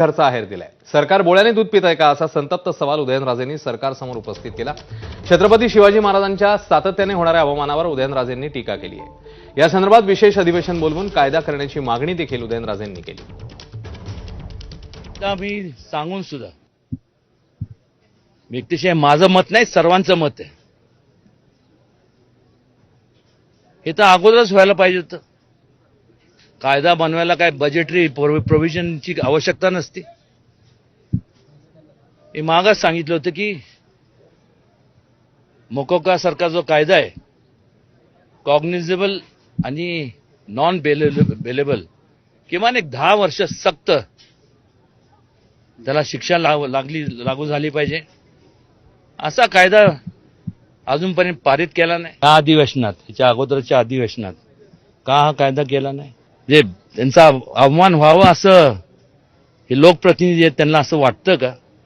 घरचा आहेर दिलाय. सरकार बोळ्याने दूध पित आहे का असा संतप्त सवाल उदयनराजेंनी सरकारसमोर उपस्थित केला. छत्रपती शिवाजी महाराजांच्या सातत्याने होणाऱ्या अवमानावर उदयनराजेंनी टीका केली आहे. या संदर्भात विशेष अधिवेशन बोलवून कायदा करण्याची मागणी देखील उदयनराजेंनी केली. मी सांगून सुद्धा व्यक्तिशः माझं मत नाही, सर्वांचं मत आहे. हे तर अगोदरच व्हायला पाहिजे होतं. कायदा बनवायला काय बजेटरी प्रोव्हिजनची आवश्यकता नसते. मी मागच सांगितलं होतं की मोकोका सारखा जो कायदा आहे, कॉग्निझेबल आणि नॉन बेलेबल, किमान एक 10 वर्ष सक्त त्याला शिक्षा लागू झाली पाहिजे. असा कायदा अजूनपर्यंत पारित केला नाही. या अधिवेशनात, याच्या अगोदरच्या अधिवेशनात का हा कायदा केला नाही? जे त्यांचा अवमान व्हावा असं हे लोकप्रतिनिधी आहेत, त्यांना असं वाटतं का?